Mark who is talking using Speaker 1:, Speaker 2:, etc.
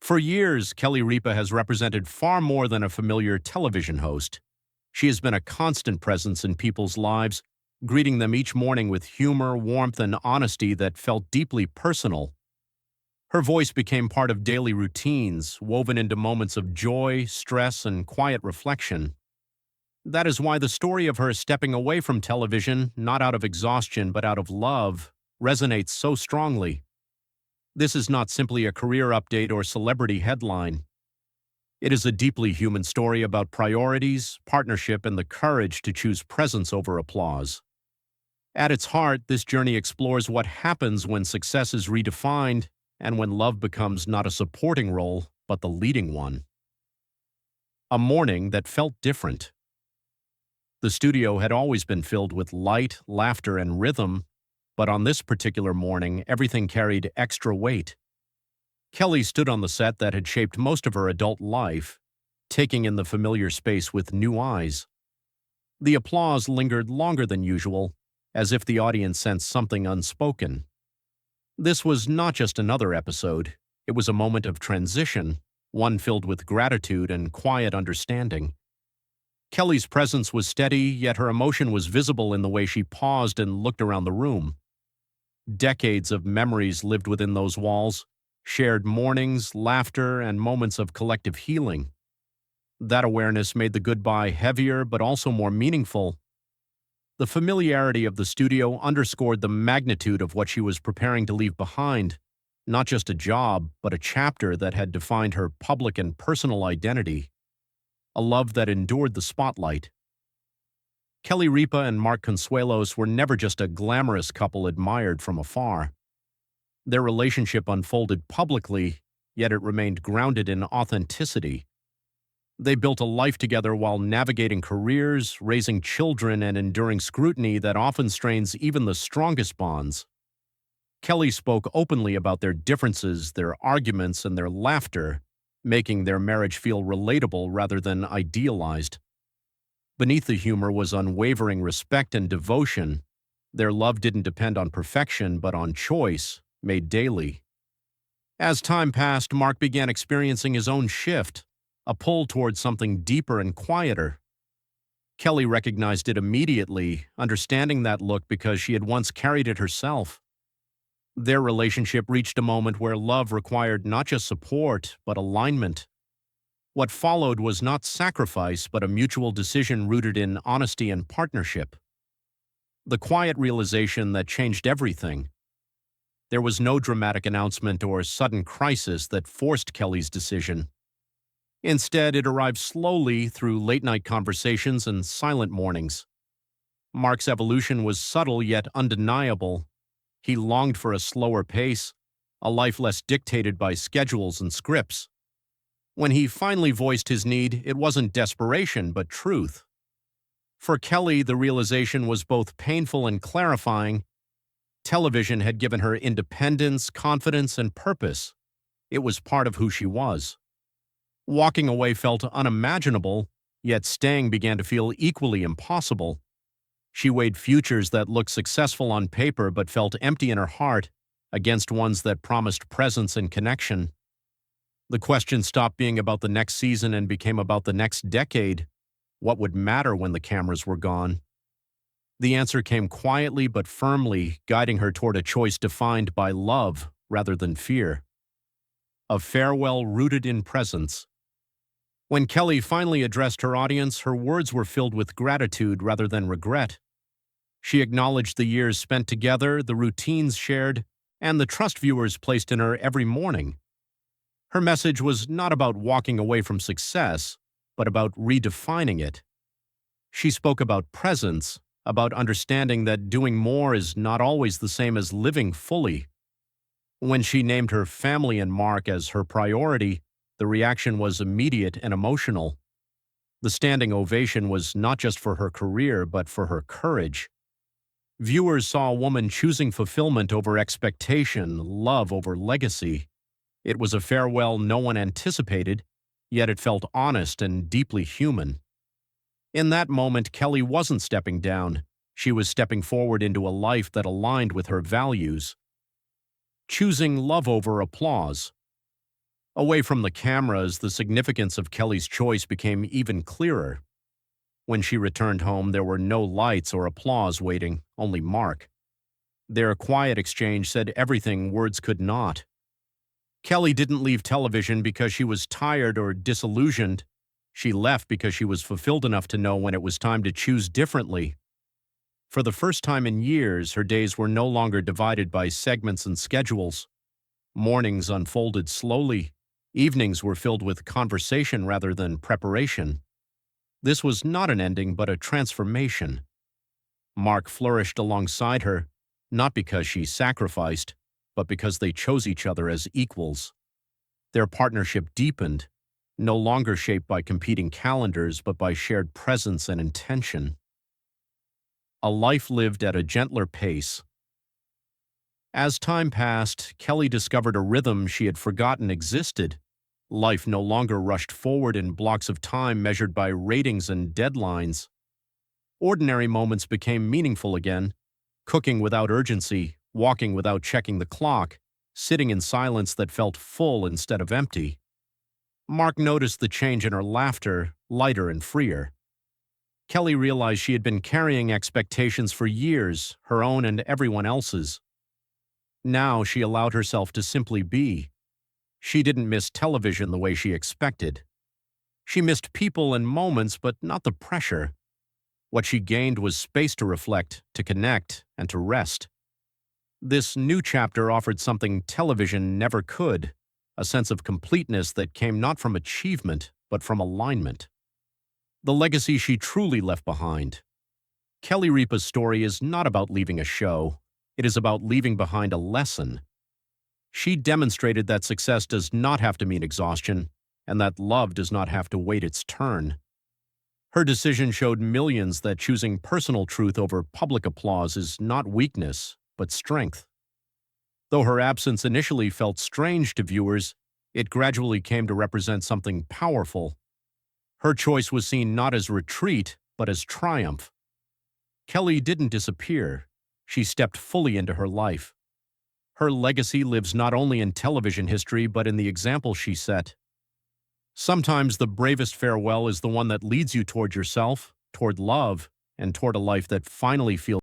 Speaker 1: For years, Kelly Ripa has represented far more than a familiar television host. She has been a constant presence in people's lives, greeting them each morning with humor, warmth, and honesty that felt deeply personal. Her voice became part of daily routines, woven into moments of joy, stress, and quiet reflection. That is why the story of her stepping away from television, not out of exhaustion but out of love, resonates so strongly. This is not simply a career update or celebrity headline. It is a deeply human story about priorities, partnership, and the courage to choose presence over applause. At its heart, this journey explores what happens when success is redefined and when love becomes not a supporting role, but the leading one. A morning that felt different. The studio had always been filled with light, laughter, and rhythm, but on this particular morning, everything carried extra weight. Kelly stood on the set that had shaped most of her adult life, taking in the familiar space with new eyes. The applause lingered longer than usual, as if the audience sensed something unspoken. This was not just another episode, it was a moment of transition, one filled with gratitude and quiet understanding. Kelly's presence was steady, yet her emotion was visible in the way she paused and looked around the room. Decades of memories lived within those walls, shared mornings, laughter, and moments of collective healing. That awareness made the goodbye heavier but also more meaningful. The familiarity of the studio underscored the magnitude of what she was preparing to leave behind, not just a job, but a chapter that had defined her public and personal identity. A love that endured the spotlight. Kelly Ripa and Mark Consuelos were never just a glamorous couple admired from afar. Their relationship unfolded publicly, yet it remained grounded in authenticity. They built a life together while navigating careers, raising children, and enduring scrutiny that often strains even the strongest bonds. Kelly spoke openly about their differences, their arguments, and their laughter, making their marriage feel relatable rather than idealized. Beneath the humor was unwavering respect and devotion. Their love didn't depend on perfection, but on choice, made daily. As time passed, Mark began experiencing his own shift, a pull towards something deeper and quieter. Kelly recognized it immediately, understanding that look because she had once carried it herself. Their relationship reached a moment where love required not just support, but alignment. What followed was not sacrifice, but a mutual decision rooted in honesty and partnership. The quiet realization that changed everything. There was no dramatic announcement or sudden crisis that forced Kelly's decision. Instead, it arrived slowly through late-night conversations and silent mornings. Mark's evolution was subtle yet undeniable. He longed for a slower pace, a life less dictated by schedules and scripts. When he finally voiced his need, it wasn't desperation, but truth. For Kelly, the realization was both painful and clarifying. Television had given her independence, confidence, and purpose. It was part of who she was. Walking away felt unimaginable, yet staying began to feel equally impossible. She weighed futures that looked successful on paper but felt empty in her heart against ones that promised presence and connection. The question stopped being about the next season and became about the next decade. What would matter when the cameras were gone? The answer came quietly but firmly, guiding her toward a choice defined by love rather than fear. A farewell rooted in presence. When Kelly finally addressed her audience, her words were filled with gratitude rather than regret. She acknowledged the years spent together, the routines shared, and the trust viewers placed in her every morning. Her message was not about walking away from success, but about redefining it. She spoke about presence, about understanding that doing more is not always the same as living fully. When she named her family and Mark as her priority, the reaction was immediate and emotional. The standing ovation was not just for her career, but for her courage. Viewers saw a woman choosing fulfillment over expectation, love over legacy. It was a farewell no one anticipated, yet it felt honest and deeply human. In that moment, Kelly wasn't stepping down. She was stepping forward into a life that aligned with her values. Choosing love over applause. Away from the cameras, the significance of Kelly's choice became even clearer. When she returned home, there were no lights or applause waiting, only Mark. Their quiet exchange said everything words could not. Kelly didn't leave television because she was tired or disillusioned. She left because she was fulfilled enough to know when it was time to choose differently. For the first time in years, her days were no longer divided by segments and schedules. Mornings unfolded slowly. Evenings were filled with conversation rather than preparation. This was not an ending, but a transformation. Mark flourished alongside her, not because she sacrificed, but because they chose each other as equals. Their partnership deepened, no longer shaped by competing calendars, but by shared presence and intention. A life lived at a gentler pace. As time passed, Kelly discovered a rhythm she had forgotten existed. Life no longer rushed forward in blocks of time measured by ratings and deadlines. Ordinary moments became meaningful again, cooking without urgency, walking without checking the clock, sitting in silence that felt full instead of empty. Mark noticed the change in her laughter, lighter and freer. Kelly realized she had been carrying expectations for years, her own and everyone else's. Now she allowed herself to simply be. She didn't miss television the way she expected. She missed people and moments, but not the pressure. What she gained was space to reflect, to connect, and to rest. This new chapter offered something television never could, a sense of completeness that came not from achievement, but from alignment. The legacy she truly left behind. Kelly Ripa's story is not about leaving a show. It is about leaving behind a lesson. She demonstrated that success does not have to mean exhaustion, and that love does not have to wait its turn. Her decision showed millions that choosing personal truth over public applause is not weakness, but strength. Though her absence initially felt strange to viewers, it gradually came to represent something powerful. Her choice was seen not as retreat, but as triumph. Kelly didn't disappear. She stepped fully into her life. Her legacy lives not only in television history, but in the example she set. Sometimes the bravest farewell is the one that leads you toward yourself, toward love, and toward a life that finally feels